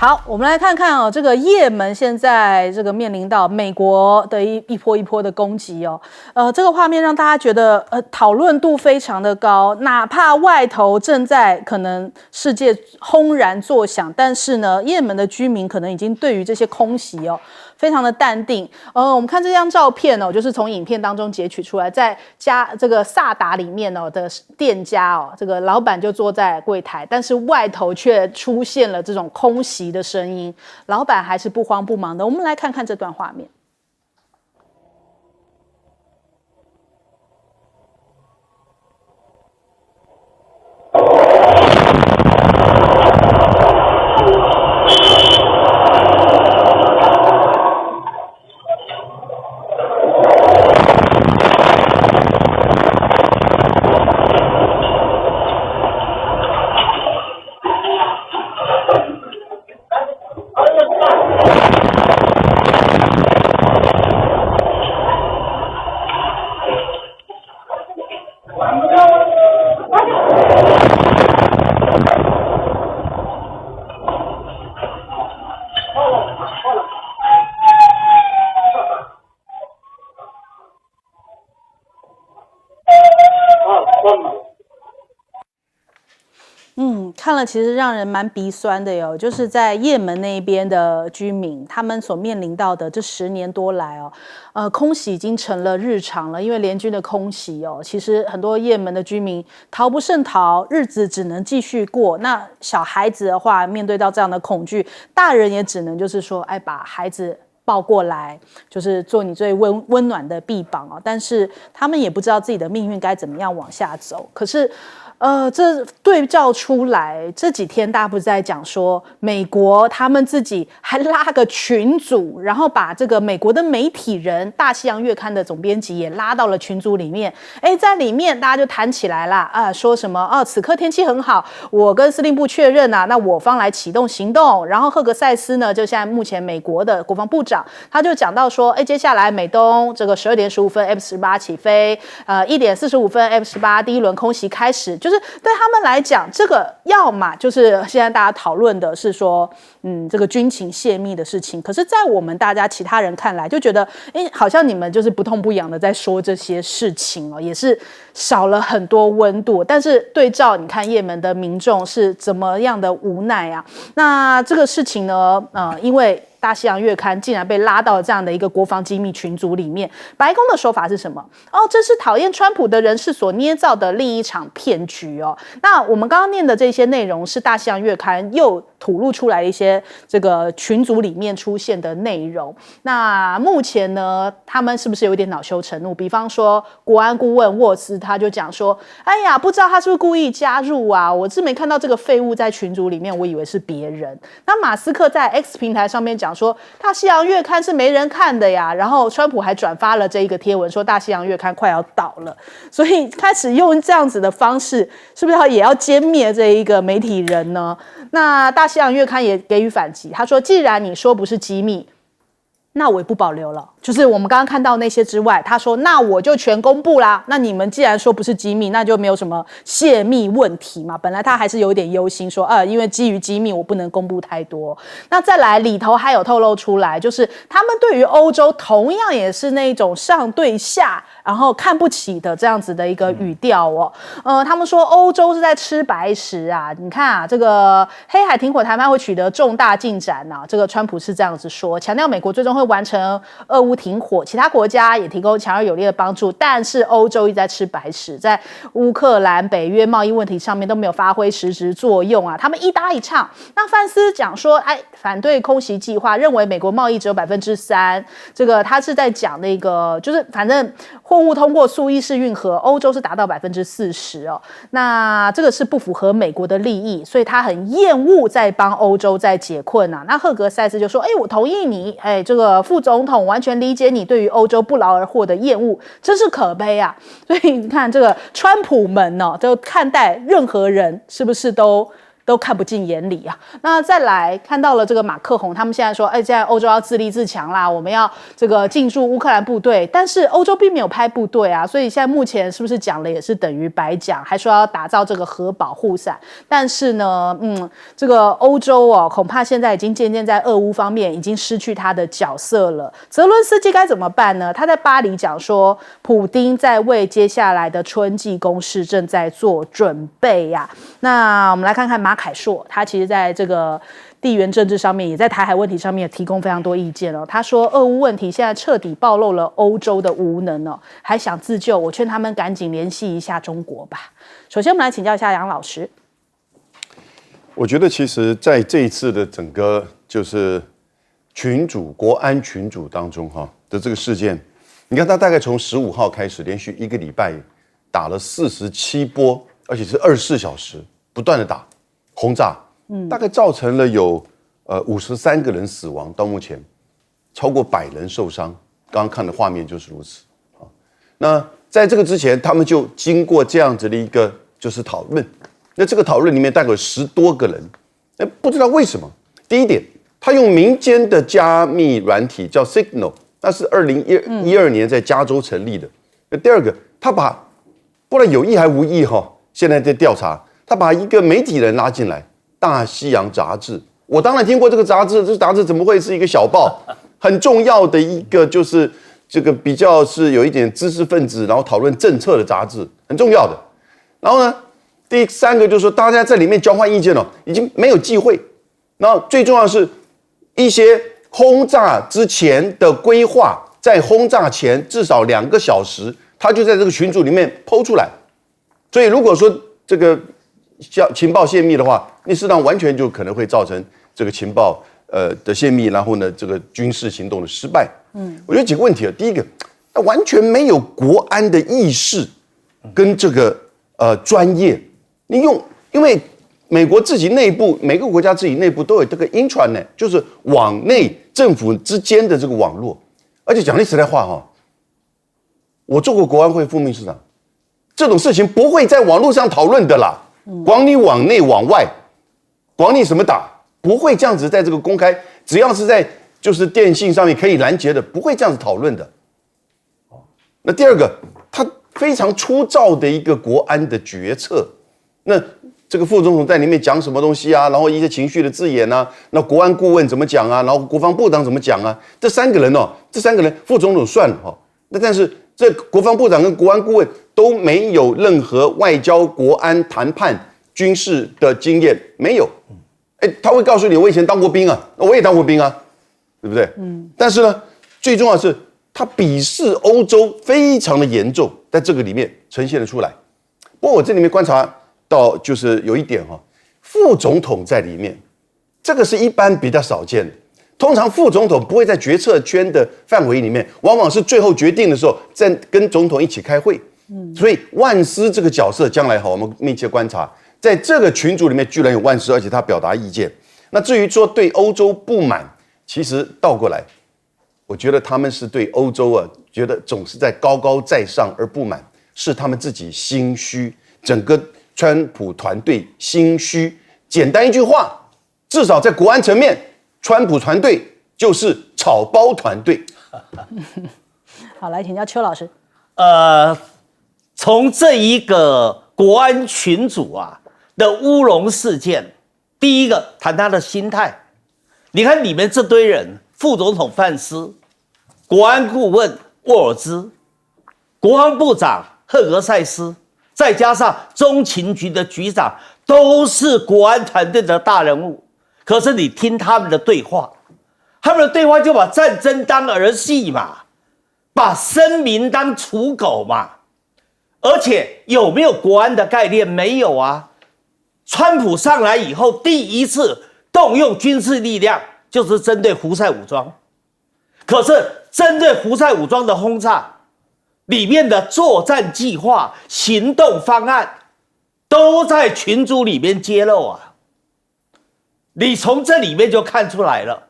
好，我们来看看哦，这个也门现在这个面临到美国的一波一波的攻击哦，这个画面让大家觉得讨论度非常的高，哪怕外头正在可能世界轰然作响，但是呢，也门的居民可能已经对于这些空袭哦。非常的淡定，我们看这张照片哦，就是从影片当中截取出来，在这个萨达里面哦的店家哦，这个老板就坐在柜台，但是外头却出现了这种空袭的声音，老板还是不慌不忙的。我们来看看这段画面。看了其实让人蛮鼻酸的哟，就是在也门那边的居民，他们所面临到的这10年多来哦，空袭已经成了日常了，因为联军的空袭哦，其实很多也门的居民逃不胜逃，日子只能继续过。那小孩子的话，面对到这样的恐惧，大人也只能就是说，哎，把孩子抱过来，就是做你最温暖的臂膀哦。但是他们也不知道自己的命运该怎么样往下走。可是，这对照出来，这几天大家不是在讲说，美国他们自己还拉个群组，然后把这个美国的媒体人，大西洋月刊的总编辑也拉到了群组里面。哎，在里面大家就谈起来啦，说什么此刻天气很好，我跟司令部确认啊，那我方来启动行动。然后赫格塞斯呢，就现在目前美国的国防部长，他就讲到说，哎，接下来美东这个12点15分 F-18起飞，1点45分 F-18第一轮空袭开始，就是对他们来讲，这个要么就是现在大家讨论的是说，这个军情泄密的事情。可是，在我们大家其他人看来，就觉得，哎，好像你们就是不痛不痒的在说这些事情哦，也是少了很多温度。但是对照你看也门的民众是怎么样的无奈啊？那这个事情呢，因为大西洋月刊竟然被拉到这样的一个国防机密群组里面，白宫的说法是什么？这是讨厌川普的人士所捏造的另一场骗局哦。那我们刚刚念的这些内容是大西洋月刊又吐露出来一些这个群组里面出现的内容。那目前呢，他们是不是有点恼羞成怒？比方说，国安顾问沃斯他就讲说：“哎呀，不知道他是不是故意加入啊？我是没看到这个废物在群组里面，我以为是别人。”那马斯克在 X 平台上面讲说，大西洋月刊是没人看的呀。然后川普还转发了这一个贴文，说大西洋月刊快要倒了，所以开始用这样子的方式，是不是也要歼灭这一个媒体人呢？那大西洋月刊也给予反击，他说：“既然你说不是机密，那我也不保留了。”就是我们刚刚看到那些之外，他说那我就全公布啦。那你们既然说不是机密，那就没有什么泄密问题嘛。本来他还是有点忧心说，因为基于机密我不能公布太多。那再来里头还有透露出来，就是他们对于欧洲同样也是那种上对下，然后看不起的这样子的一个语调哦。他们说欧洲是在吃白食啊。你看啊，这个黑海停火谈判会取得重大进展啊，这个川普是这样子说，强调美国最终会完成俄乌停火，其他国家也提供强而有力的帮助，但是欧洲一直在吃白食，在乌克兰、北约贸易问题上面都没有发挥实质作用啊。他们一搭一唱。那范斯讲说，反对空袭计划，认为美国贸易只有3%，这个他是在讲那个，就是反正货物通过苏伊士运河，欧洲是达到40%哦。那这个是不符合美国的利益，所以他很厌恶在帮欧洲在解困啊。那赫格塞斯就说，我同意你，这个副总统完全理解你对于欧洲不劳而获的厌恶，真是可悲啊！所以你看，这个川普们就看待任何人是不是都都看不进眼里啊。那再来看到了这个马克宏，他们现在说，现在欧洲要自立自强啦，我们要这个进驻乌克兰部队，但是欧洲并没有派部队啊，所以现在目前是不是讲了也是等于白讲，还说要打造这个核保护伞，但是呢，这个欧洲恐怕现在已经渐渐在俄乌方面已经失去他的角色了。泽伦斯基该怎么办呢？他在巴黎讲说，普丁在为接下来的春季攻势正在做准备呀。那我们来看看马凯硕，他其实在这个地缘政治上面，也在台海问题上面也提供非常多意见哦。他说，俄乌问题现在彻底暴露了欧洲的无能哦，还想自救，我劝他们赶紧联系一下中国吧。首先，我们来请教一下杨老师。我觉得其实在这一次的整个就是群组国安群组当中的这个事件，你看他大概从15号开始，连续1个礼拜打了47波，而且是24小时不断的打轰炸，大概造成了有53个人死亡，到目前超过100人受伤。刚刚看的画面就是如此啊。那在这个之前，他们就经过这样子的一个就是讨论。那这个讨论里面大概有10多个人，不知道为什么。第一点，他用民间的加密软体叫 Signal， 那是2012年在加州成立的。那第二个，他把不知道有意还无意现在在调查，他把一个媒体人拉进来，《大西洋杂志》。我当然听过这个杂志，这杂志怎么会是一个小报？很重要的一个就是这个比较是有一点知识分子，然后讨论政策的杂志，很重要的。然后呢？第3个就是说，大家在里面交换意见已经没有忌讳。然后最重要的是一些轰炸之前的规划，在轰炸前至少2个小时，他就在这个群组里面抛出来。所以如果说这个情报泄密的话，那事实上完全就可能会造成这个情报的泄密，然后呢这个军事行动的失败。我觉得几个问题第一个，他完全没有国安的意识跟这个专业。因为美国自己内部，每个国家自己内部都有这个 intranet， 就是网内政府之间的这个网络。而且讲句实在话我做过国安会副秘书长，这种事情不会在网络上讨论的啦。管你网内网外，管你什么打，不会这样子在这个公开，只要是在就是电信上面可以拦截的，不会这样子讨论的。那第二个，他非常粗糙的一个国安的决策。那这个副总统在里面讲什么东西啊？然后一些情绪的字眼啊，那国安顾问怎么讲啊？然后国防部长怎么讲啊？这3个人，副总统算了那但是这国防部长跟国安顾问都没有任何外交、国安谈判、军事的经验，没有。他会告诉你，我以前当过兵啊，我也当过兵啊，对不对？但是呢，最重要的是他鄙视欧洲非常的严重，在这个里面呈现了出来。不过我这里面观察到就是有一点副总统在里面，这个是一般比较少见的。通常副总统不会在决策圈的范围里面，往往是最后决定的时候在跟总统一起开会。所以万斯这个角色将来我们密切观察，在这个群组里面居然有万斯，而且他表达意见。那至于说对欧洲不满，其实倒过来，我觉得他们是对欧洲觉得总是在高高在上而不满，是他们自己心虚，整个川普团队心虚。简单一句话，至少在国安层面，川普团队就是草包团队。好，来请教邱老师。从这一个国安群组的乌龙事件，第一个谈他的心态。你看里面这堆人，副总统范斯，国安顾问沃尔兹，国防部长赫格塞斯，再加上中情局的局长，都是国安团队的大人物。可是你听他们的对话，就把战争当儿戏嘛，把生民当刍狗嘛。而且有没有国安的概念？没有啊。川普上来以后，第一次动用军事力量就是针对胡塞武装。可是针对胡塞武装的轰炸里面的作战计划、行动方案都在群组里面揭露啊。你从这里面就看出来了，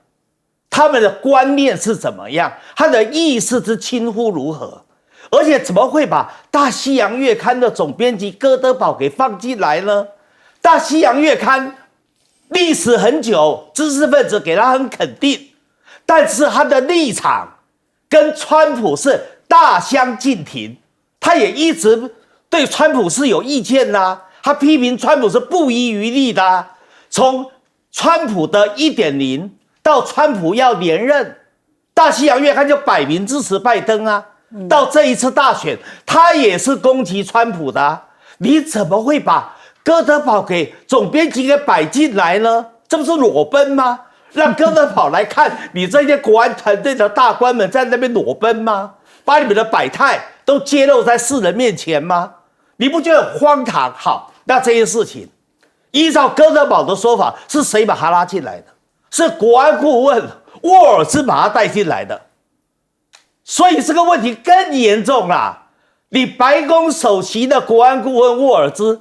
他们的观念是怎么样，他的意识之轻忽如何。而且怎么会把《大西洋月刊》的总编辑哥德堡给放进来呢？《大西洋月刊》历史很久，知识分子给他很肯定，但是他的立场跟川普是大相径庭，他也一直对川普是有意见啦，他批评川普是不遗余力的，从川普的1.0到川普要连任，大西洋月刊就摆明支持拜登啊，到这一次大选，他也是攻击川普的啊，你怎么会把哥德堡给总编辑给摆进来呢？这不是裸奔吗？让哥德堡来看你这些国安团队的大官们在那边裸奔吗？把你们的百态都揭露在世人面前吗？你不觉得很荒唐？好，那这件事情，依照哥德堡的说法，是谁把他拉进来的？是国安顾问沃尔兹把他带进来的。所以这个问题更严重啦！你白宫首席的国安顾问沃尔兹，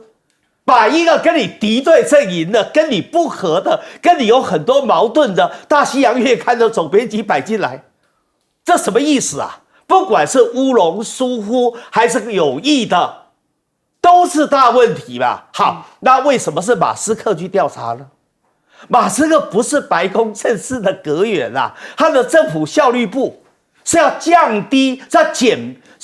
把一个跟你敌对阵营的、跟你不合的、跟你有很多矛盾的大西洋月刊的总编辑摆进来，这什么意思啊？不管是乌龙、疏忽还是有意的，都是大问题吧？好，那为什么是马斯克去调查呢？马斯克不是白宫正式的阁员啊，他的政府效率部是要降低、是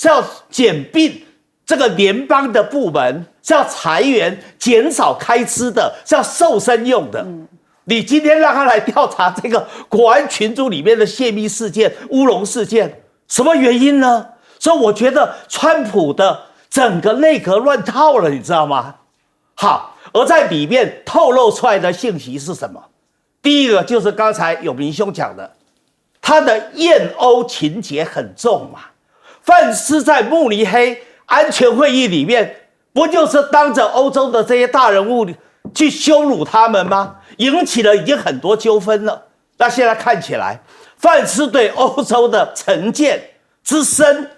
要减并这个联邦的部门，是要裁员、减少开支的，是要瘦身用的。你今天让他来调查这个国安群组里面的泄密事件、乌龙事件，什么原因呢？所以我觉得川普的整个内阁乱套了，你知道吗？好，而在里面透露出来的信息是什么？第一个就是刚才有明兄讲的，他的厌欧情节很重嘛。范斯在慕尼黑安全会议里面，不就是当着欧洲的这些大人物去羞辱他们吗？引起了已经很多纠纷了。那现在看起来，范斯对欧洲的成见之深，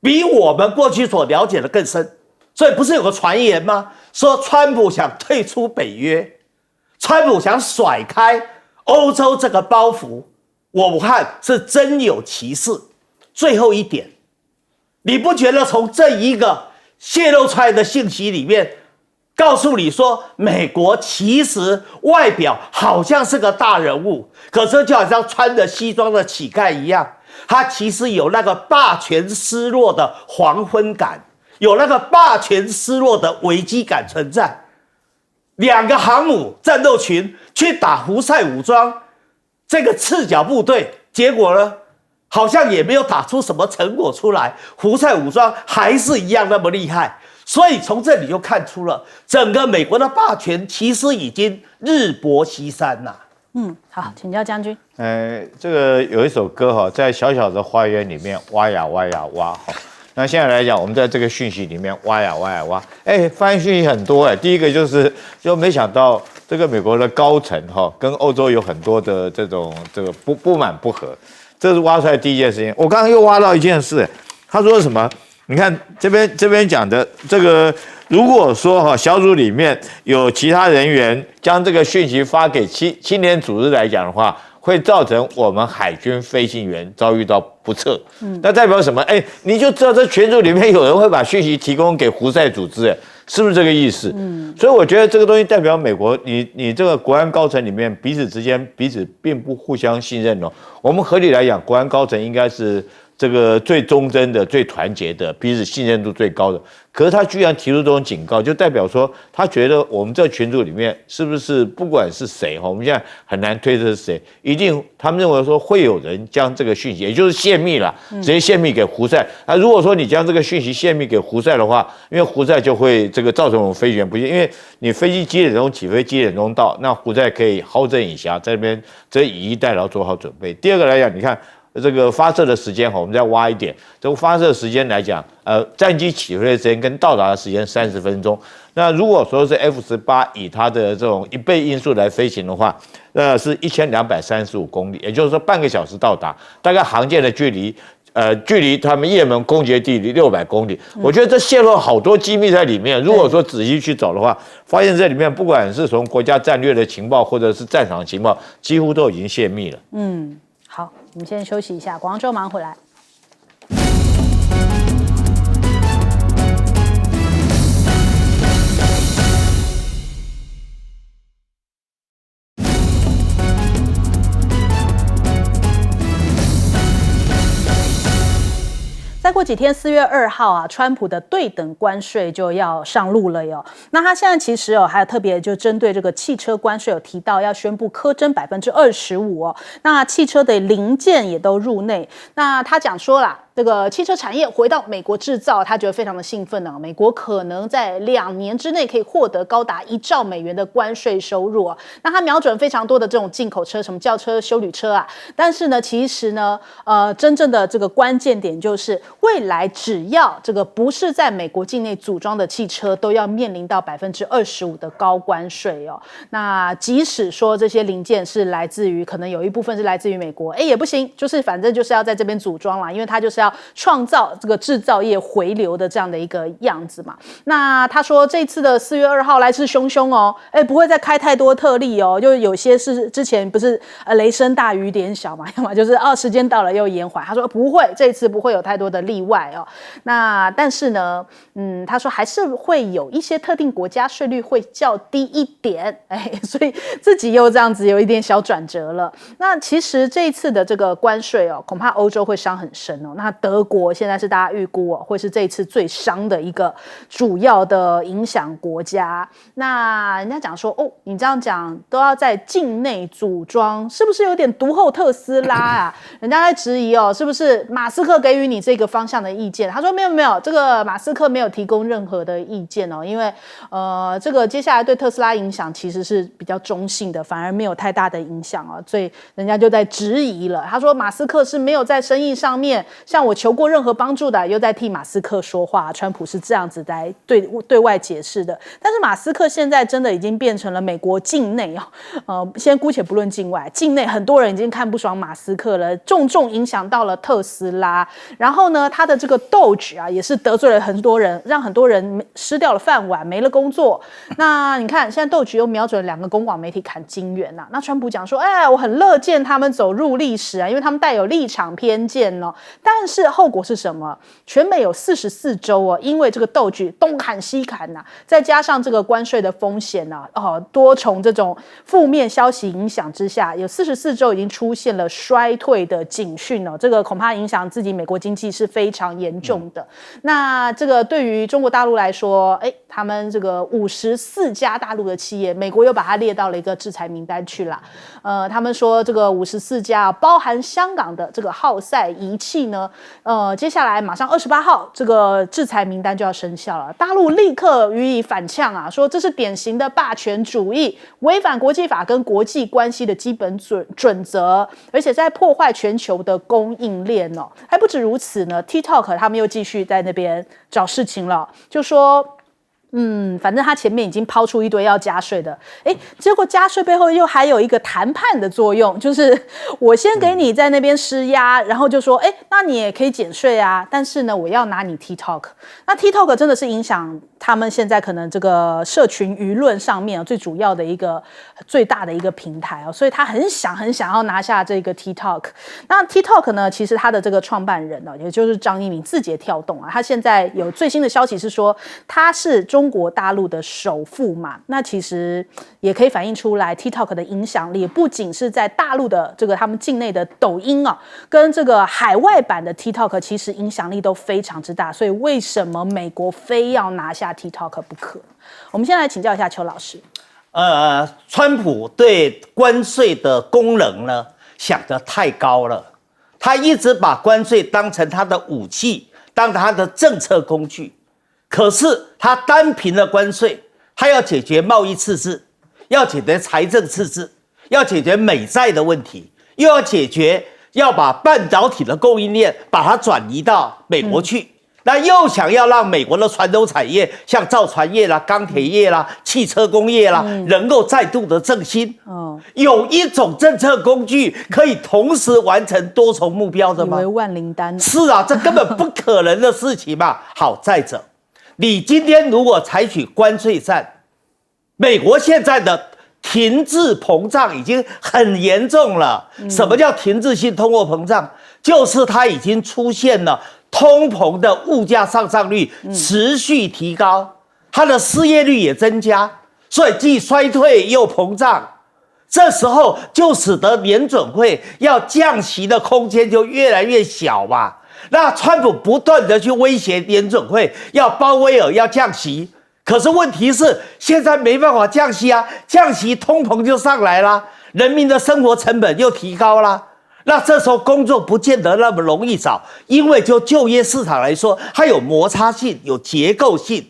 比我们过去所了解的更深。所以不是有个传言吗？说川普想退出北约，川普想甩开欧洲这个包袱，我看是真有其事。最后一点，你不觉得从这一个泄露出来的信息里面，告诉你说美国其实外表好像是个大人物，可是就好像穿着西装的乞丐一样，他其实有那个霸权失落的黄昏感，有那个霸权失落的危机感存在。2个航母战斗群去打胡塞武装这个赤脚部队，结果呢，好像也没有打出什么成果出来，胡塞武装还是一样那么厉害。所以从这里就看出了，整个美国的霸权其实已经日薄西山呐。好，请教将军。这个有一首歌哈，在小小的花园里面挖呀挖呀挖哈。那现在来讲，我们在这个讯息里面挖呀挖呀挖，发现讯息很多第一个就没想到这个美国的高层哈，跟欧洲有很多的这个不满不和，这是挖出来第一件事情。我刚刚又挖到一件事，他说什么？你看这边讲的这个，如果说小组里面有其他人员将这个讯息发给青年组织来讲的话，会造成我们海军飞行员遭遇到不测。那代表什么？你就知道这群组里面有人会把讯息提供给胡塞组织，是不是这个意思？所以我觉得这个东西代表美国，你这个国安高层里面彼此之间并不互相信任哦。我们合理来讲，国安高层应该是这个最忠贞的、最团结的、彼此信任度最高的。可是他居然提出这种警告，就代表说他觉得我们这群组里面是不是不管是谁我们现在很难推测是谁，一定他们认为说会有人将这个讯息，也就是泄密了，直接泄密给胡塞。那如果说你将这个讯息泄密给胡塞的话，因为胡塞就会这个造成我们飞行员不幸，因为你飞机几点钟起飞，几点钟到，那胡塞可以好整以暇，在那边以逸待劳做好准备。第二个来讲，你看。这个发射的时间我们再挖一点。这个发射时间来讲，战机起飞的时间跟到达的时间30分钟。那如果说是 F-18以它的这种1倍音速来飞行的话，那是1235公里，也就是说半个小时到达，大概航舰的距离他们也门攻击地600公里。我觉得这泄露好多机密在里面。如果说仔细去找的话，发现这里面不管是从国家战略的情报或者是战场情报，几乎都已经泄密了。好，我们先休息一下，广州马上回来。过几天4月2号啊，川普的对等关税就要上路了哟。那他现在其实还有特别就针对这个汽车关税有提到要宣布苛征25%哦。那汽车的零件也都入内。那他讲说啦，这个汽车产业回到美国制造，他觉得非常的兴奋呢。美国可能在2年之内可以获得高达1兆美元的关税收入啊。那他瞄准非常多的这种进口车，什么轿车、休旅车啊。但是呢，其实呢，真正的这个关键点就是未来只要这个不是在美国境内组装的汽车，都要面临到25%的高关税哦。那即使说这些零件是来自于，可能有一部分是来自于美国，也不行，就是反正就是要在这边组装啦，因为它就是要创造这个制造业回流的这样的一个样子嘛。那他说这次的4月2号来势汹汹哦，不会再开太多特例哦，就有些是之前不是雷声大雨点小嘛，要么就是时间到了又延缓。他说不会，这次不会有太多的例外哦。那但是呢，他说还是会有一些特定国家税率会较低一点，所以自己又这样子有一点小转折了。那其实这一次的这个关税哦，恐怕欧洲会伤很深哦。那德国现在是大家预估会是这一次最伤的一个主要的影响国家。那人家讲说你这样讲都要在境内组装，是不是有点独后特斯拉啊？人家在质疑是不是马斯克给予你这个方向的意见？他说没有，这个马斯克没有提供任何的意见因为这个接下来对特斯拉影响其实是比较中性的，反而没有太大的影响所以人家就在质疑了。他说马斯克是没有在生意上面向我求过任何帮助的，又在替马斯克说话。川普是这样子在对外解释的。但是马斯克现在真的已经变成了美国境内先姑且不论境外，境内很多人已经看不爽马斯克了，重重影响到了特斯拉。然后呢，他的这个 Doge 也是得罪了很多人，让很多人失掉了饭碗，没了工作。那你看现在 Doge 又瞄准2个公广媒体砍金元那川普讲说我很乐见他们走入历史因为他们带有立场偏见但是后果是什么？全美有44州因为这个Doge东砍西砍再加上这个关税的风险多重这种负面消息影响之下，有44州已经出现了衰退的警讯这个恐怕影响自己美国经济是非常严重的。那这个对于中国大陆来说他们这个54家大陆的企业，美国又把它列到了一个制裁名单去了。他们说这个54家包含香港的这个浩赛仪器呢，接下来马上28号这个制裁名单就要生效了。大陆立刻予以反呛说这是典型的霸权主义，违反国际法跟国际关系的基本准则，而且在破坏全球的供应链还不止如此呢 ，TikTok 他们又继续在那边找事情了，就说反正他前面已经抛出一堆要加税的，结果加税背后又还有一个谈判的作用，就是我先给你在那边施压，然后就说，那你也可以减税啊，但是呢，我要拿你 TikTok。那 TikTok 真的是影响他们现在可能这个社群舆论上面最主要的一个最大的一个平台所以他很想要拿下这个 TikTok。那 TikTok 呢，其实他的这个创办人也就是张一鸣，字节跳动他现在有最新的消息是说他是中国大陆的首富嘛，那其实也可以反映出来 TikTok 的影响力不仅是在大陆的这个他们境内的抖音跟这个海外版的 TikTok 其实影响力都非常之大，所以为什么美国非要拿下 TikTok 不可？我们先来请教一下邱老师。川普对关税的功能呢想得太高了，他一直把关税当成他的武器，当他的政策工具。可是他单凭了关税，他要解决贸易赤字，要解决财政赤字，要解决美债的问题，又要解决要把半导体的供应链把它转移到美国去。那又想要让美国的传统产业，像造船业啦、钢铁业啦、汽车工业啦，能够再度的振兴。有一种政策工具可以同时完成多重目标的吗？以为万灵丹。是啊，这根本不可能的事情嘛。好，再者，你今天如果采取关税战，美国现在的停滞膨胀已经很严重了。什么叫停滞性通货膨胀？就是它已经出现了通膨的物价上涨率持续提高，它的失业率也增加，所以既衰退又膨胀。这时候就使得联准会要降息的空间就越来越小嘛。那川普不断的去威胁联准会，要鲍威尔要降息，可是问题是现在没办法降息啊，降息通膨就上来啦，人民的生活成本又提高啦。那这时候工作不见得那么容易找，因为就业市场来说，它有摩擦性、有结构性，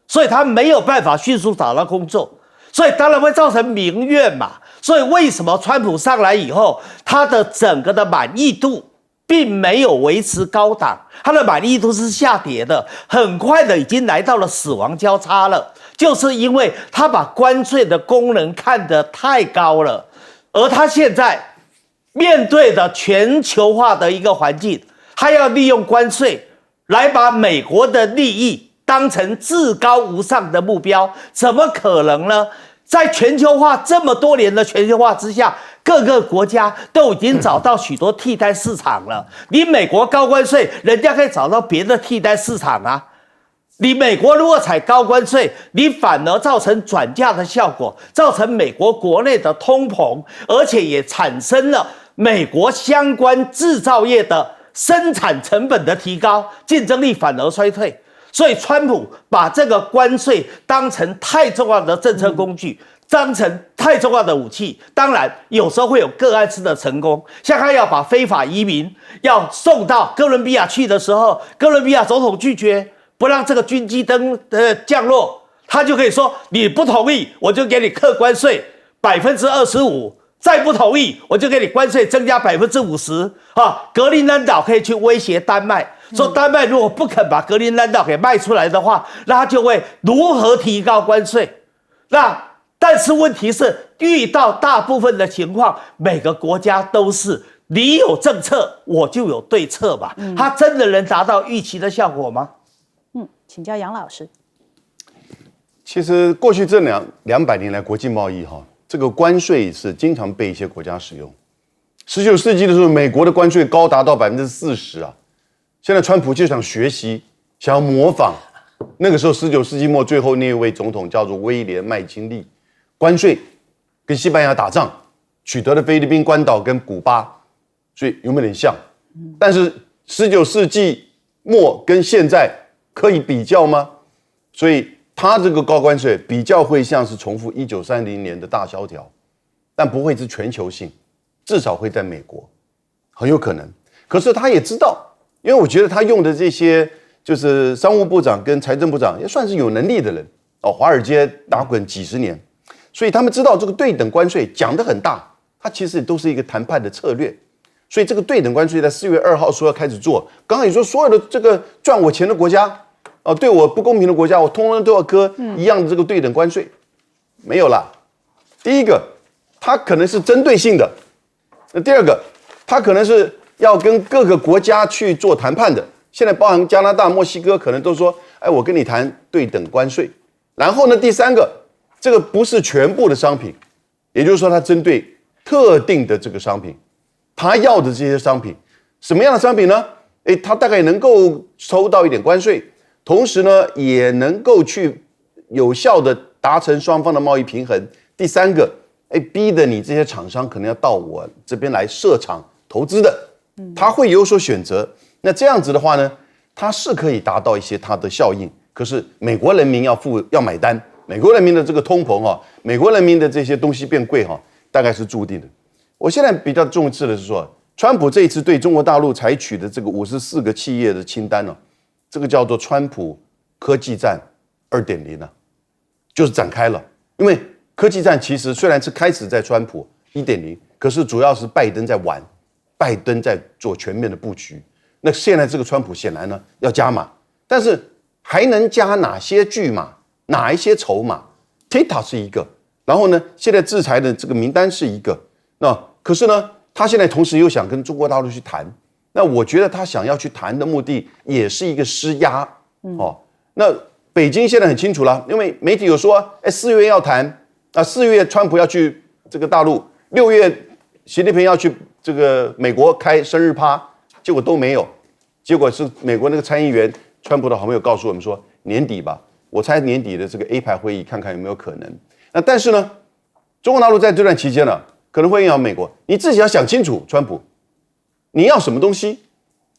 所以它没有办法迅速找到工作，所以当然会造成民怨嘛。所以为什么川普上来以后，他的整个的满意度并没有维持高档，他的满意度是下跌的，很快的已经来到了死亡交叉了，就是因为他把关税的功能看得太高了，而他现在面对的全球化的一个环境，他要利用关税来把美国的利益当成至高无上的目标，怎么可能呢？在全球化这么多年的全球化之下，各个国家都已经找到许多替代市场了。你美国高关税，人家可以找到别的替代市场啊。你美国如果采高关税，你反而造成转嫁的效果，造成美国国内的通膨，而且也产生了美国相关制造业的生产成本的提高，竞争力反而衰退。所以川普把这个关税当成太重要的政策工具，当成太重要的武器。当然有时候会有个案式的成功，像他要把非法移民要送到哥伦比亚去的时候，哥伦比亚总统拒绝不让这个军机降落，他就可以说你不同意我就给你课关税25%，再不同意我就给你关税增加50%啊。格陵兰岛可以去威胁丹麦，说丹麦如果不肯把格陵兰岛给卖出来的话，那他就会如何提高关税。但是问题是，遇到大部分的情况，每个国家都是你有政策，我就有对策吧。他真的能达到预期的效果吗？请教杨老师。其实过去这200年来，国际贸易这个关税是经常被一些国家使用。19世纪的时候，美国的关税高达到40%啊。现在川普就想学习，想要模仿那个时候19世纪末最后那一位总统叫做威廉麦金利，关税跟西班牙打仗取得了菲律宾、关岛跟古巴，所以有没有点像？但是19世纪末跟现在可以比较吗？所以他这个高关税比较会像是重复1930年的大萧条，但不会是全球性，至少会在美国，很有可能。可是他也知道，因为我觉得他用的这些就是商务部长跟财政部长也算是有能力的人哦，华尔街打滚几十年，所以他们知道这个对等关税讲得很大，它其实都是一个谈判的策略。所以这个对等关税在4月2号说要开始做，刚刚也说所有的这个赚我钱的国家对我不公平的国家，我通通都要割一样的这个对等关税，没有啦。第一个，它可能是针对性的；那第二个，它可能是要跟各个国家去做谈判的。现在包含加拿大、墨西哥，可能都说，哎，我跟你谈对等关税。然后呢，第三个，这个不是全部的商品，也就是说，它针对特定的这个商品，他要的这些商品，什么样的商品呢？他大概能够收到一点关税。同时呢，也能够去有效的达成双方的贸易平衡。第三个，逼得你这些厂商可能要到我这边来设厂投资的，他会有所选择。那这样子的话呢，它是可以达到一些它的效应。可是美国人民要买单，美国人民的这个通膨美国人民的这些东西变贵大概是注定的。我现在比较重视的是说，川普这一次对中国大陆采取的这个54个企业的清单这个叫做川普科技战2.0就是展开了。因为科技战其实虽然是开始在川普1.0，可是主要是拜登在玩，拜登在做全面的布局。那现在这个川普显然呢要加码，但是还能加哪些巨码，哪一些筹码 ？TikTok 是一个，然后呢，现在制裁的这个名单是一个。那可是呢，他现在同时又想跟中国大陆去谈。那我觉得他想要去谈的目的也是一个施压那北京现在很清楚了，因为媒体有说，4月要谈4月川普要去这个大陆，6月习近平要去这个美国开生日趴，结果都没有。结果是美国那个参议员，川普的好朋友告诉我们说，年底吧，我猜年底的这个 APEC 会议看看有没有可能。那但是呢，中国大陆在这段期间呢，可能会影响美国，你自己要想清楚，川普。你要什么东西？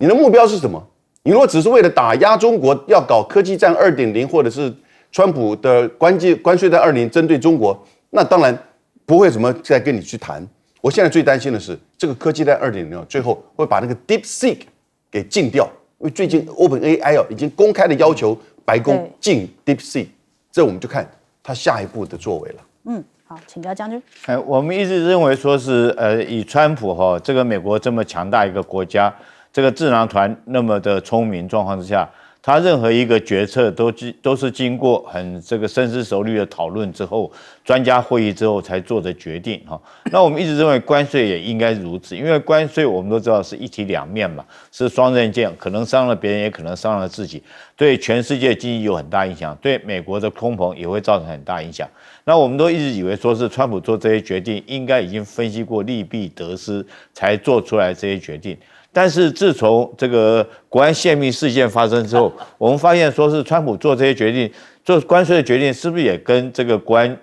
你的目标是什么？你如果只是为了打压中国，要搞科技战2.0，或者是川普的关税战2.0针对中国，那当然不会怎么再跟你去谈。我现在最担心的是这个科技战2.0最后会把那个 DeepSeek 给禁掉，因为最近 OpenAI 已经公开的要求白宫禁 DeepSeek， 这我们就看他下一步的作为了。好，请教将军。我们一直认为说是以川普这个美国这么强大一个国家，这个智囊团那么的聪明状况之下，他任何一个决策都是经过很这个深思熟虑的讨论之后，专家会议之后才做的决定哈。那我们一直认为关税也应该如此，因为关税我们都知道是一体两面嘛，是双刃剑，可能伤了别人，也可能伤了自己，对全世界经济有很大影响，对美国的通膨也会造成很大影响。那我们都一直以为说是川普做这些决定，应该已经分析过利弊得失，才做出来这些决定。但是自从这个国安泄密事件发生之后，我们发现说是川普做这些决定，做关税的决定，是不是也跟这个国安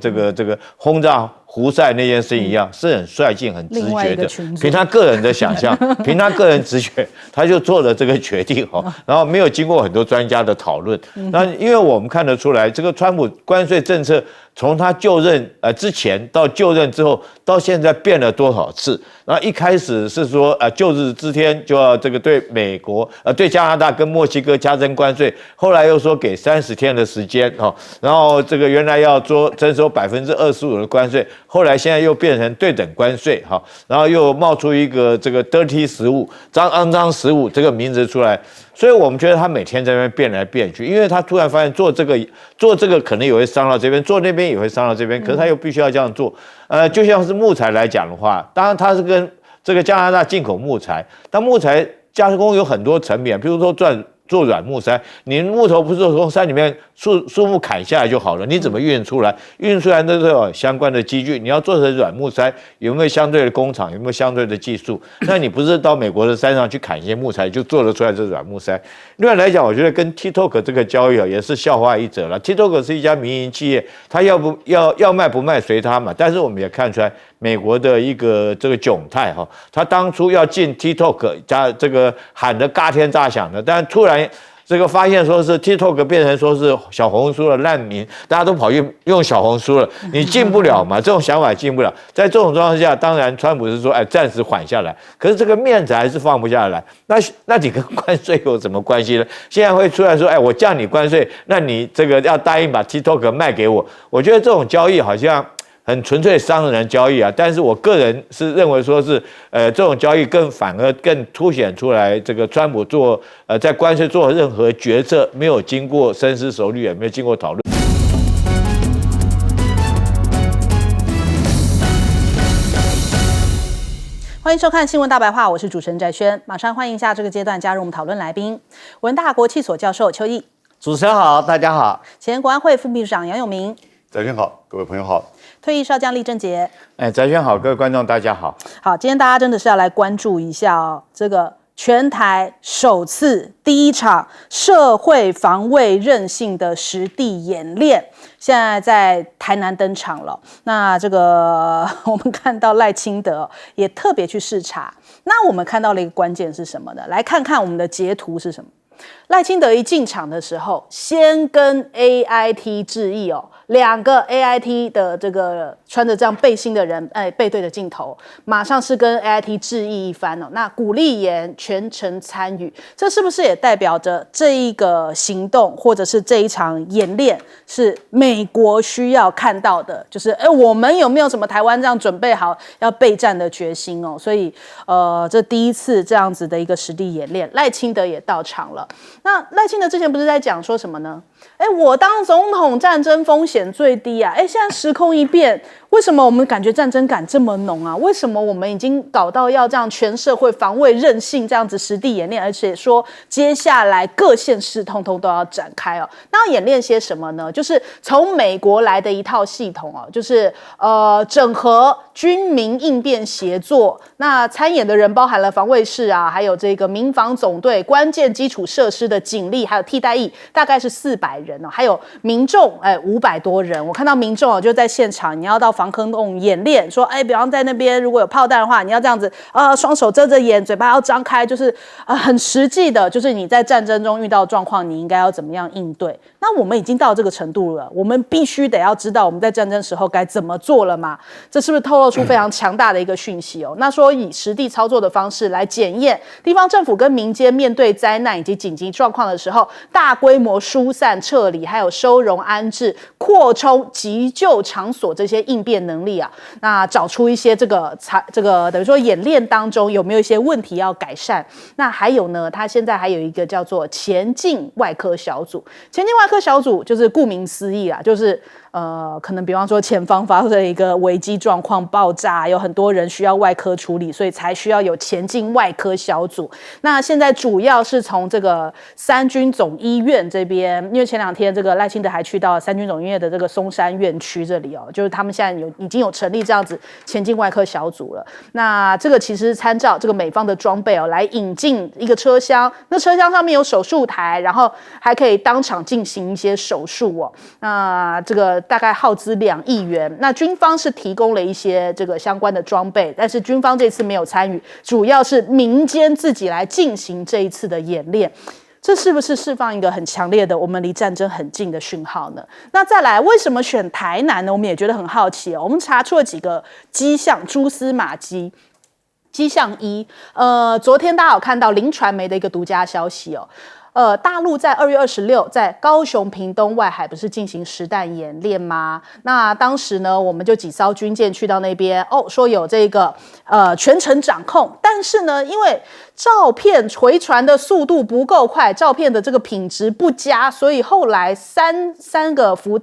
这个轰炸胡塞那件事情一样，是很率性、很直觉的，凭他个人的想象，凭他个人直觉，他就做了这个决定然后没有经过很多专家的讨论。那因为我们看得出来，这个川普关税政策从他就任之前到就任之后，到现在变了多少次？然后一开始是说就日之天就要这个对美国对加拿大跟墨西哥加征关税，后来又说给30天的时间然后这个原来要征收25%的关税。后来现在又变成对等关税然后又冒出一个这个 dirty 食物、肮脏食物这个名字出来，所以我们觉得他每天在那边变来变去，因为他突然发现做这个可能也会伤到这边，做那边也会伤到这边，可是他又必须要这样做。就像是木材来讲的话，当然他是跟这个加拿大进口木材，但木材加工有很多层面，比如说做软木塞，你木头不是从山里面树木砍下来就好了，你怎么运出来？运出来那都有相关的机具，你要做成软木塞，有没有相对的工厂？有没有相对的技术？那你不是到美国的山上去砍一些木材就做得出来这软木塞？另外来讲，我觉得跟 TikTok 这个交易也是笑话一则了。TikTok 是一家民营企业，它要卖不卖随它嘛。但是我们也看出来，美国的一个这个窘态他当初要进 TikTok 加这个喊得嘎天炸响的，但突然这个发现说是 TikTok 变成说是小红书的难民，大家都跑去用小红书了，你进不了嘛，这种想法进不了。在这种状况下，当然川普是说暂时缓下来，可是这个面子还是放不下来。那你跟关税有什么关系呢？现在会出来说我降你关税，那你这个要答应把 TikTok 卖给我，我觉得这种交易好像很纯粹商人交易但是我个人是认为说是这种交易反而更凸显出来这个川普在关税做任何决策没有经过深思熟虑，也没有经过讨论。欢迎收看《新闻大白话》，我是主持人翟轩，马上欢迎一下这个阶段加入我们讨论来宾，文大国际所教授邱毅。主持人好，大家好。前国安会副秘书长杨永明。翟轩好，各位朋友好。退役少将厉正杰。翟轩好，各位观众大家好。好，今天大家真的是要来关注一下这个全台首次第一场社会防卫韧性的实地演练，现在在台南登场了。那这个我们看到赖清德也特别去视察。那我们看到了一个关键是什么呢？来看看我们的截图是什么。赖清德一进场的时候，先跟 AIT 致意2个 AIT 的这个穿着这样背心的人，背对着镜头，马上是跟 AIT 致意一番那鼓励言全程参与，这是不是也代表着这一个行动或者是这一场演练是美国需要看到的？就是我们有没有什么台湾这样准备好要备战的决心所以这第一次这样子的一个实地演练，赖清德也到场了。那赖清德之前不是在讲说什么呢？我当总统战争风险最低现在时空一变，为什么我们感觉战争感这么浓啊？为什么我们已经搞到要这样全社会防卫韧性这样子实地演练，而且说接下来各县市通通都要展开那要演练些什么呢？就是从美国来的一套系统就是整合军民应变协作。那参演的人包含了防卫室还有这个民防总队、关键基础设施的警力，还有替代役，大概是400 500人哦，还有民众500多人。我看到民众就在现场，你要到防空洞演练，说比方在那边如果有炮弹的话，你要这样子双手遮着眼，嘴巴要张开，就是很实际的，就是你在战争中遇到状况，你应该要怎么样应对。那我们已经到这个程度了，我们必须得要知道我们在战争时候该怎么做了嘛？这是不是透露出非常强大的一个讯息哦？那说以实地操作的方式来检验地方政府跟民间面对灾难以及紧急状况的时候，大规模疏散撤离，还有收容安置、扩充急救场所这些应变能力啊，那找出一些这个等于说演练当中有没有一些问题要改善？那还有呢，他现在还有一个叫做前进外科小组，前进外科小组就是顾名思义啦，就是可能比方说前方发生了一个危机状况，爆炸，有很多人需要外科处理，所以才需要有前进外科小组。那现在主要是从这个三军总医院这边，因为前2天这个赖清德还去到三军总医院的这个松山院区这里哦，就是他们现在已经有成立这样子前进外科小组了。那这个其实参照这个美方的装备哦，来引进一个车厢，那车厢上面有手术台，然后还可以当场进行一些手术哦。那这个大概耗资2亿元，那军方是提供了一些这个相关的装备，但是军方这次没有参与，主要是民间自己来进行这一次的演练。这是不是释放一个很强烈的我们离战争很近的讯号呢？那再来，为什么选台南呢？我们也觉得很好奇哦。我们查出了几个迹象，蛛丝马迹。迹象1，昨天大家有看到林传媒的一个独家消息哦。大陆在2月26在高雄屏东外海不是进行实弹演练吗？那当时呢，我们就几艘军舰去到那边，说有这个全程掌控，但是呢，因为照片回传的速度不够快，照片的这个品质不佳，所以后来三舰的辅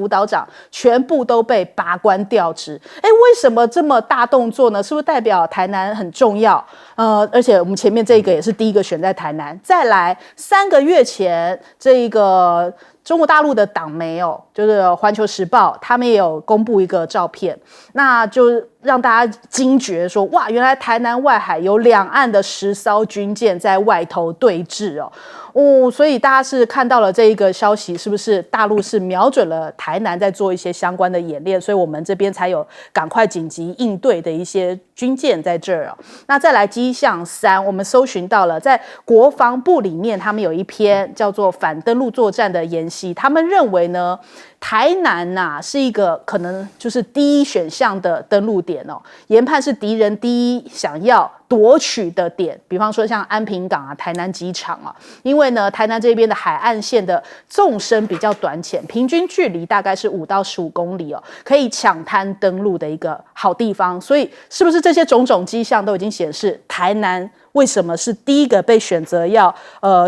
导长全部都被拔关调职。为什么这么大动作呢？是不是代表台南很重要？而且我们前面这个也是第一个选在台南。再来，3个月前这个中国大陆的党媒就是《环球时报》，他们也有公布一个照片，那就让大家惊觉说，哇，原来台南外海有两岸的10艘军舰在外头对峙所以大家是看到了这一个消息，是不是大陆是瞄准了台南在做一些相关的演练，所以我们这边才有赶快紧急应对的一些军舰在这儿那再来迹象3，我们搜寻到了在国防部里面，他们有一篇叫做反登陆作战的研习，他们认为呢，台南是一个可能就是第一选项的登陆点研判是敌人第一想要夺取的点，比方说像安平港台南机场因为呢，台南这边的海岸线的纵深比较短浅，平均距离大概是5到15公里可以抢滩登陆的一个好地方，所以是不是这些种种迹象都已经显示台南为什么是第一个被选择要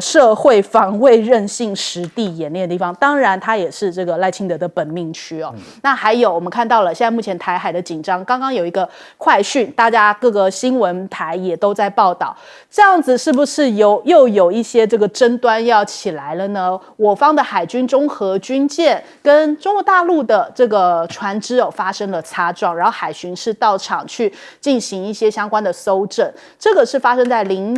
社会防卫韧性实地演练的地方？当然，它也是这个赖清德的本命区那还有我们看到了，现在目前台海的紧张，刚刚有一个快讯，大家各个新闻台也都在报道，这样子是不是又有一些这个争端要起来了呢？我方的海军中和军舰跟中国大陆的这个船只发生了擦撞，然后海巡是到场去进行一些相关的搜证，这个是发生在凌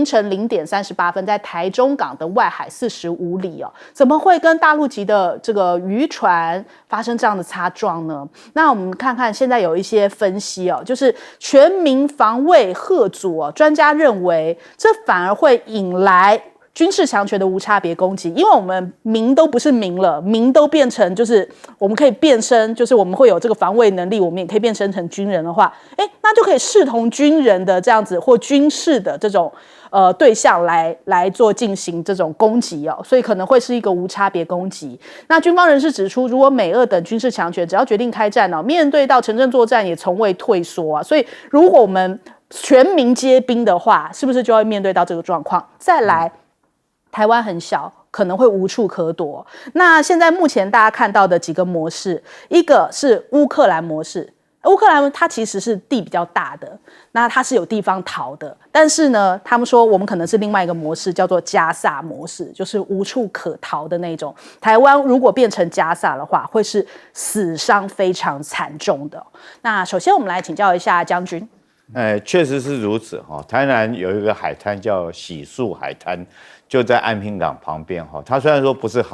晨0点38分，在台中港的外海45里怎么会跟大陆籍的这个渔船发生这样的擦撞呢？那我们看看现在有一些分析就是全民防卫吓阻专家认为这反而会引来军事强权的无差别攻击，因为我们民都不是民了，民都变成就是我们可以变身，就是我们会有这个防卫能力，我们也可以变身成军人的话，那就可以视同军人的这样子或军事的这种对象来做进行这种攻击所以可能会是一个无差别攻击。那军方人士指出，如果美俄等军事强权只要决定开战面对到城镇作战也从未退缩所以如果我们全民皆兵的话，是不是就会面对到这个状况？再来，台湾很小，可能会无处可躲。那现在目前大家看到的几个模式，一个是乌克兰模式，乌克兰它其实是地比较大的，那它是有地方逃的，但是呢，他们说我们可能是另外一个模式，叫做加萨模式，就是无处可逃的那种。台湾如果变成加萨的话，会是死伤非常惨重的。那首先我们来请教一下将军。确实是如此台南有一个海滩叫喜树海滩，就在安平港旁边哈。它虽然说不是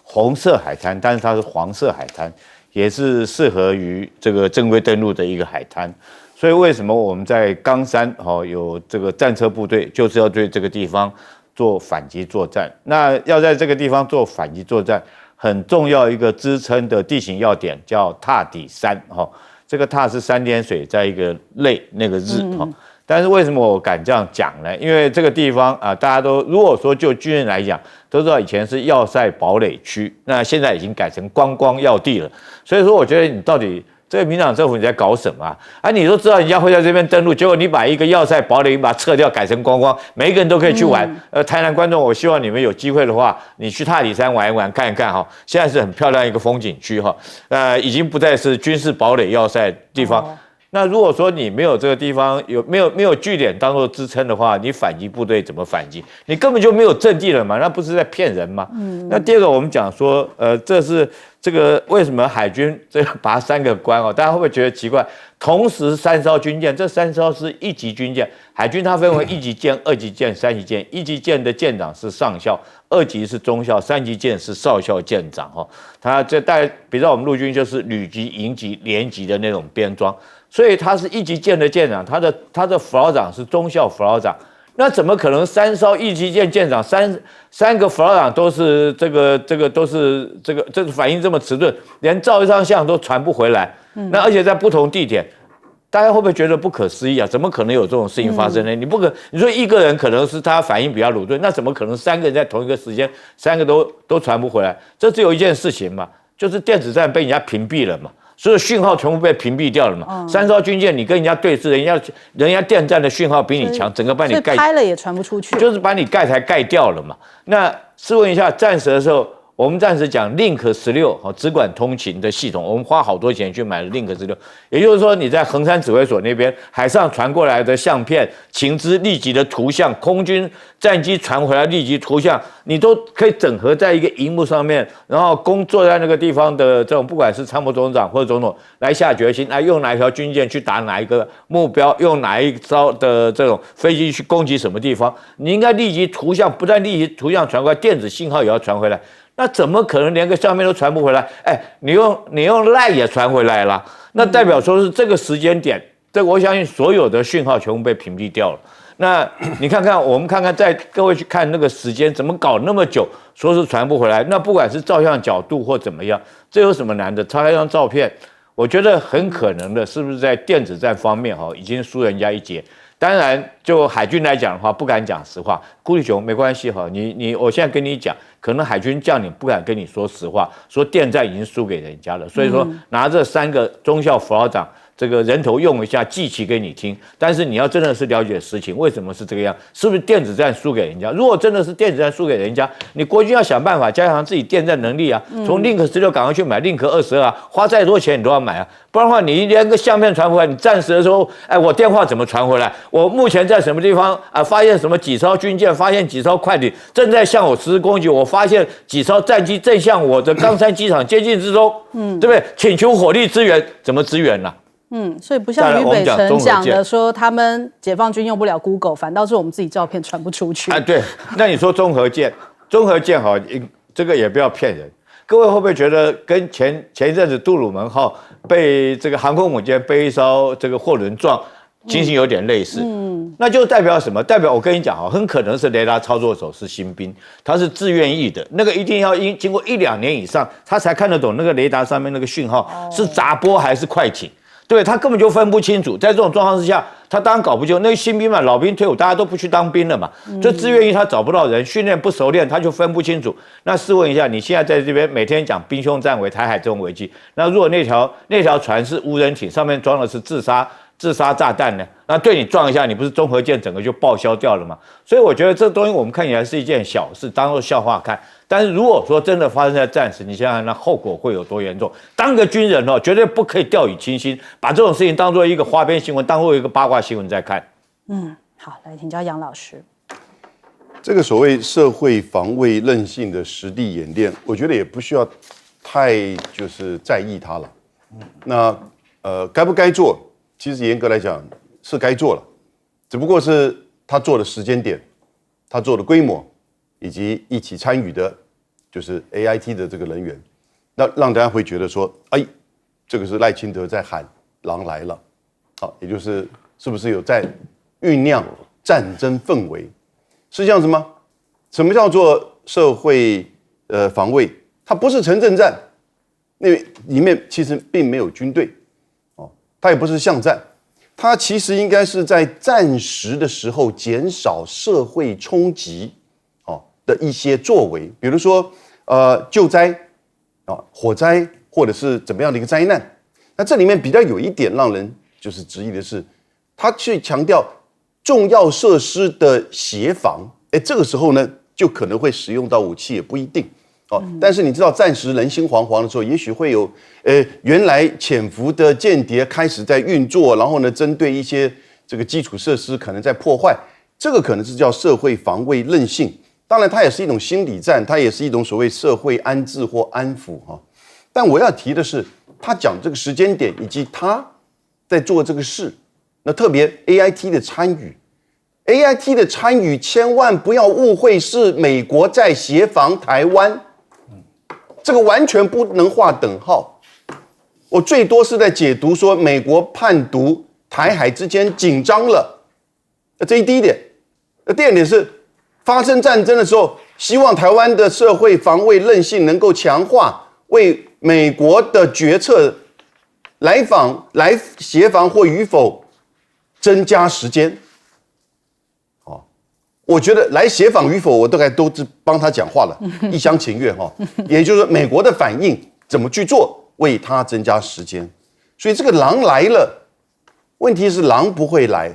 红色海滩，但是它是黄色海滩，也是适合于这个正规登陆的一个海滩。所以为什么我们在冈山有这个战车部队，就是要对这个地方做反击作战。那要在这个地方做反击作战，很重要一个支撑的地形要点叫踏底山哈。这个踏是3点水在一个类那个日哈。但是为什么我敢这样讲呢？因为这个地方啊，大家都如果说就军人来讲，都知道以前是要塞堡垒区，那现在已经改成观光要地了。所以说，我觉得你到底这个民党政府你在搞什么啊？啊，你都知道人家会在这边登陆，结果你把一个要塞堡垒你把它撤掉，改成观光，每一个人都可以去玩。台南观众，我希望你们有机会的话，你去踏底山玩一玩，看一看哈。现在是很漂亮一个风景区哈，已经不再是军事堡垒要塞地方。那如果说你没有这个地方没有据点当做支撑的话，你反击部队怎么反击？你根本就没有阵地了嘛，那不是在骗人吗？那第二个我们讲说，这是这个为什么海军这个拔3个关大家会不会觉得奇怪？同时3艘军舰，这3艘是1级军舰，海军它分为1级舰、2级舰、3级舰，1级舰的舰长是上校，2级是中校，3级舰是少校舰长它这大概比照我们陆军就是旅级、营级、连级的那种编装。所以他是1级舰的舰长，他的辅导长是中校辅导长，那怎么可能3艘1级舰舰长三个辅导长都是这个反应这么迟钝，连照一张相都传不回来？那而且在不同地点，大家会不会觉得不可思议啊？怎么可能有这种事情发生呢？你说一个人可能是他反应比较鲁钝，那怎么可能3个人在同一个时间3个都传不回来？这只有一件事情嘛，就是电子战被人家屏蔽了嘛。所有讯号全部被屏蔽掉了嘛？3艘军舰你跟人家对峙，人家电站的讯号比你强，整个把你盖，拍了也传不出去，就是把你盖台盖掉了嘛。那试问一下，战时的时候，我们暂时讲 Link 16只管通勤的系统，我们花好多钱去买了 Link 16，也就是说你在衡山指挥所那边海上传过来的相片、情资立即的图像，空军战机传回来立即图像，你都可以整合在一个荧幕上面，然后坐在那个地方的这种不管是参谋总长或者总统来下决心，来用哪一条军舰去打哪一个目标，用哪一艘的这种飞机去攻击什么地方，你应该立即图像，不但立即图像传过来，电子信号也要传回来。那怎么可能连个相片都传不回来？你用 LINE 也传回来了，那代表说是这个时间点，我相信所有的讯号全部被屏蔽掉了。那你看看，我们看看，在各位去看那个时间，怎么搞那么久，说是传不回来？那不管是照相角度或怎么样，这有什么难的？抄一张照片，我觉得很可能的，是不是在电子战方面已经输人家一截？当然，就海军来讲的话，不敢讲实话。顾立雄没关系我现在跟你讲，可能海军将领不敢跟你说实话，说电战已经输给人家了，所以说拿这3个中校辅导长这个人头用一下，记起给你听。但是你要真的是了解实情，为什么是这个样？是不是电子战输给人家？如果真的是电子战输给人家，你国军要想办法加强自己电战能力啊，从 Link 16赶快去买 Link 22啊，花再多钱你都要买啊，不然的话你连个相片传回来，你战时的时候，我电话怎么传回来？我目前在什么地方发现什么几艘军舰，发现几艘快艇正在向我实施攻击，我发现几艘战机正向我的冈山机场接近之中，对不对？请求火力支援，怎么支援呢？所以不像俞北辰讲的说，他们解放军用不了 Google， 反倒是我们自己照片传不出去。对，那你说综合舰这个也不要骗人。各位会不会觉得跟前一阵子杜鲁门号被这个航空母舰被一艘这个货轮撞，情形有点类似？那就代表什么？代表我跟你讲很可能是雷达操作手是新兵，他是自愿意的，那个一定要经过1-2年以上，他才看得懂那个雷达上面那个讯号是杂波还是快艇。对，他根本就分不清楚，在这种状况之下，他当然搞不清楚。那新兵嘛，老兵退伍，大家都不去当兵了嘛，就自愿意他找不到人，训练不熟练，他就分不清楚。那试问一下，你现在在这边每天讲兵凶战危、台海这种危机，那如果那条船是无人艇，上面装的是自杀炸弹呢？那对你撞一下，你不是综合舰整个就报销掉了吗？所以我觉得这东西我们看起来是一件小事，当做笑话看。但是如果说真的发生在战时，你想想那后果会有多严重？当个军人绝对不可以掉以轻心，把这种事情当做一个花边新闻，当做一个八卦新闻在看。好，来请教杨老师。这个所谓社会防卫韧性的实地演练，我觉得也不需要太就是在意它了。那该不该做？其实严格来讲是该做了，只不过是他做的时间点，他做的规模，以及一起参与的，就是 AIT 的这个人员，那让大家会觉得说，哎，这个是赖清德在喊狼来了，好，也就是是不是有在酝酿战争氛围？是这样子吗？什么叫做社会防卫？它不是城镇战，因为里面其实并没有军队，哦，它也不是巷战，它其实应该是在战时的时候减少社会冲击，哦的一些作为，比如说救灾啊、火灾或者是怎么样的一个灾难。那这里面比较有一点让人就是质疑的是，他去强调重要设施的协防，哎，这个时候呢就可能会使用到武器，也不一定。哦，但是你知道，暂时人心惶惶的时候，也许会有，原来潜伏的间谍开始在运作，然后呢，针对一些这个基础设施可能在破坏，这个可能是叫社会防卫韧性。当然，它也是一种心理战，它也是一种所谓社会安置或安抚哈。但我要提的是，他讲这个时间点以及他在做这个事，那特别 AIT 的参与。AIT 的参与千万不要误会是美国在协防台湾，这个完全不能划等号。我最多是在解读说美国判读台海之间紧张了，这是第一点。第二点是发生战争的时候，希望台湾的社会防卫韧性能够强化，为美国的决策来协防或与否增加时间。我觉得来协防与否，我大概都帮他讲话了，一厢情愿哈。也就是说，美国的反应怎么去做，为他增加时间。所以这个狼来了，问题是狼不会来，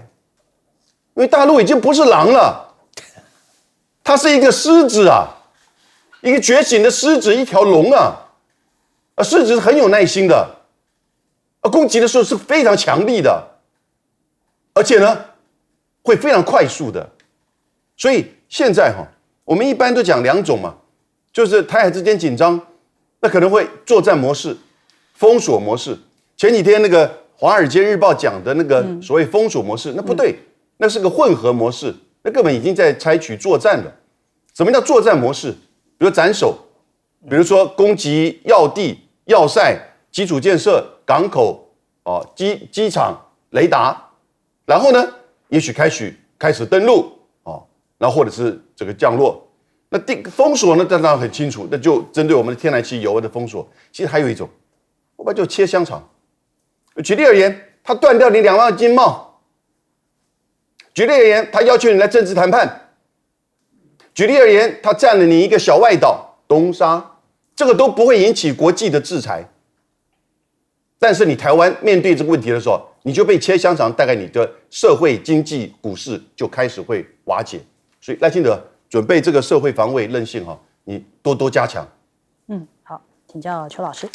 因为大陆已经不是狼了，它是一个狮子啊，一个觉醒的狮子，一条龙啊。狮子是很有耐心的，攻击的时候是非常强力的，而且呢，会非常快速的。所以现在我们一般都讲两种嘛，就是台海之间紧张，那可能会作战模式、封锁模式。前几天那个《华尔街日报》讲的那个所谓封锁模式，那不对，那是个混合模式，那根本已经在采取作战了。什么叫作战模式？比如斩首，比如说攻击要地、要塞、基础建设、港口、机场、雷达，然后呢，也许开始登陆。然后或者是这个降落，那封锁呢？当然很清楚，那就针对我们的天然气、油的封锁。其实还有一种，我把就切香肠。举例而言，他断掉你2万经贸；举例而言，他要求你来政治谈判；举例而言，他占了你一个小外岛东沙，这个都不会引起国际的制裁。但是你台湾面对这个问题的时候，你就被切香肠，大概你的社会、经济、股市就开始会瓦解。所以赖清德准备这个社会防卫韧性你多多加强。好，请教邱老师。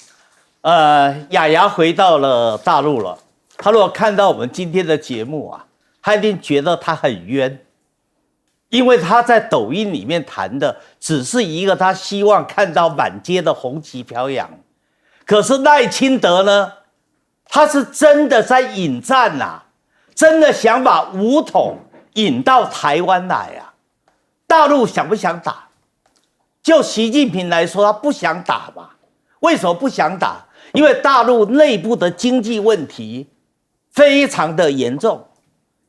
雅雅回到了大陆了，他如果看到我们今天的节目啊，他一定觉得他很冤，因为他在抖音里面谈的只是一个他希望看到满街的红旗飘扬，可是赖清德呢，他是真的在引战啊，真的想把武统引到台湾来啊。大陆想不想打？就习近平来说，他不想打嘛。为什么不想打？因为大陆内部的经济问题非常的严重，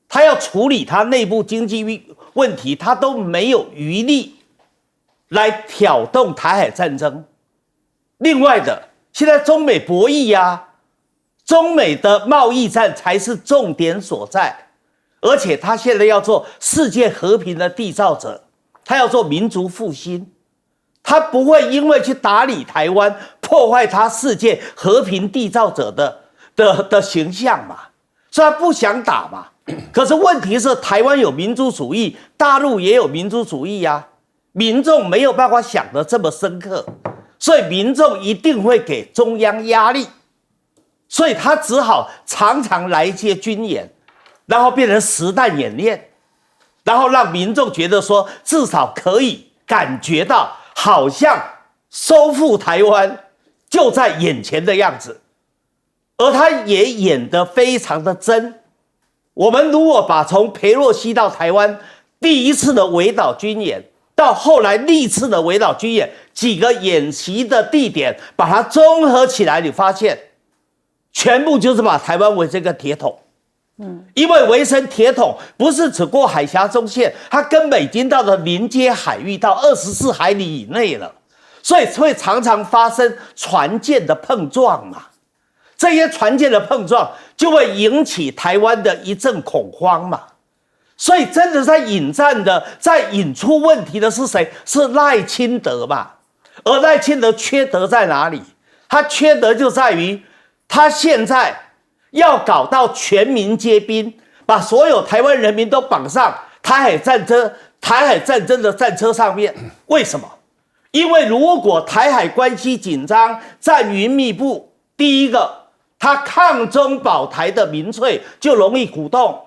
他要处理他内部经济问题，他都没有余力来挑动台海战争。另外的，现在中美博弈啊，中美的贸易战才是重点所在，而且他现在要做世界和平的缔造者，他要做民族复兴，他不会因为去打理台湾，破坏他世界和平缔造者的形象嘛，所以他不想打嘛。可是问题是，台湾有民族主义，大陆也有民族主义啊，民众没有办法想得这么深刻，所以民众一定会给中央压力，所以他只好常常来一些军演，然后变成实弹演练，然后让民众觉得说，至少可以感觉到好像收复台湾就在眼前的样子，而他也演得非常的真。我们如果把从裴洛西到台湾第一次的围岛军演到后来历次的围岛军演，几个演习的地点，把它综合起来，你发现全部就是把台湾围成一个铁桶。因为围成铁桶不是只过海峡中线，它根本已经到了临街海域，到24海里以内了，所以会常常发生船舰的碰撞嘛。这些船舰的碰撞就会引起台湾的一阵恐慌嘛。所以真的在引战的，在引出问题的是谁？是赖清德嘛。而赖清德缺德在哪里？他缺德就在于他现在要搞到全民皆兵，把所有台湾人民都绑上台海战争的战车上面。为什么？因为如果台海关系紧张，战云密布，第一个，他抗中保台的民粹就容易鼓动，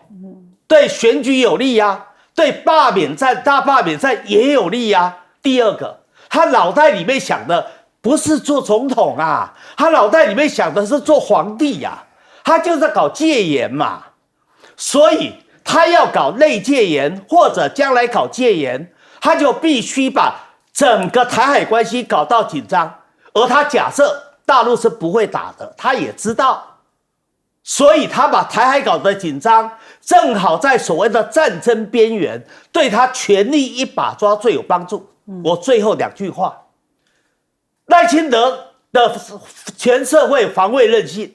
对选举有利呀，对大罢免战也有利呀。第二个，他脑袋里面想的不是做总统啊，他脑袋里面想的是做皇帝呀。他就是在搞戒严嘛，所以他要搞内戒严，或者将来搞戒严，他就必须把整个台海关系搞到紧张。而他假设大陆是不会打的，他也知道，所以他把台海搞得紧张，正好在所谓的战争边缘，对他全力一把抓最有帮助。我最后2句话，赖清德的全社会防卫韧性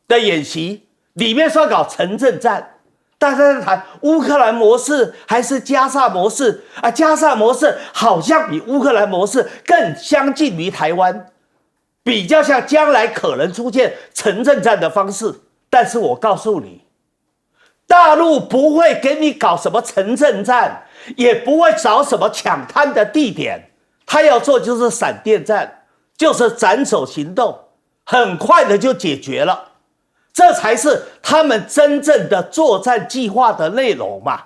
的演习里面说搞城镇战，大家在谈乌克兰模式还是加萨模式啊？加萨模式好像比乌克兰模式更相近于台湾，比较像将来可能出现城镇战的方式。但是我告诉你，大陆不会给你搞什么城镇战，也不会找什么抢滩的地点，他要做就是闪电战，就是斩首行动，很快的就解决了。这才是他们真正的作战计划的内容嘛。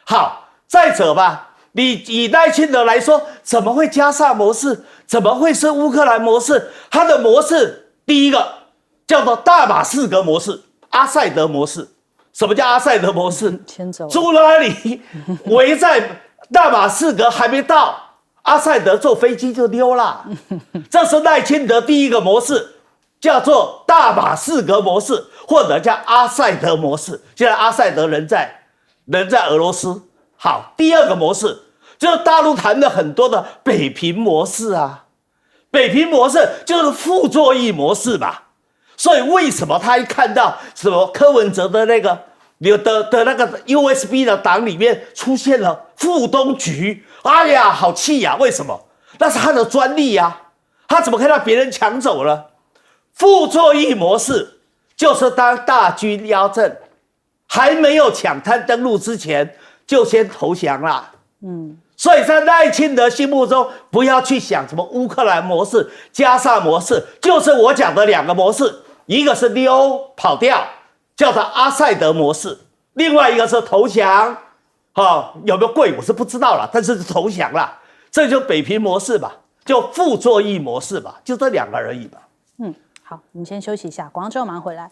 好，再者吧，你以赖清德来说，怎么会加萨模式？怎么会是乌克兰模式？他的模式，第一个叫做大马士革模式、阿塞德模式。什么叫阿塞德模式？牵走住哪里？围在大马士革还没到，阿塞德坐飞机就溜了。这是赖清德第一个模式，叫做大马士革模式，或者叫阿塞德模式。现在阿塞德人在俄罗斯。好，第二个模式就是大陆谈的很多的北平模式啊，北平模式就是傅作义模式嘛。所以为什么他一看到什么柯文哲的那个USB 的档里面出现了傅东菊，哎呀，好气呀！为什么？那是他的专利呀，他怎么可以让别人抢走了？傅作义模式就是当大军压阵，还没有抢滩登陆之前，就先投降啦。所以在赖清德心目中，不要去想什么乌克兰模式、加萨模式，就是我讲的2个模式，一个是溜跑掉，叫做阿塞德模式；另外一个是投降。有没有贵我是不知道了，但是投降了，这就北平模式吧，就傅作义模式吧，就这2个而已吧。好，我们先休息一下，广告之后马上回来。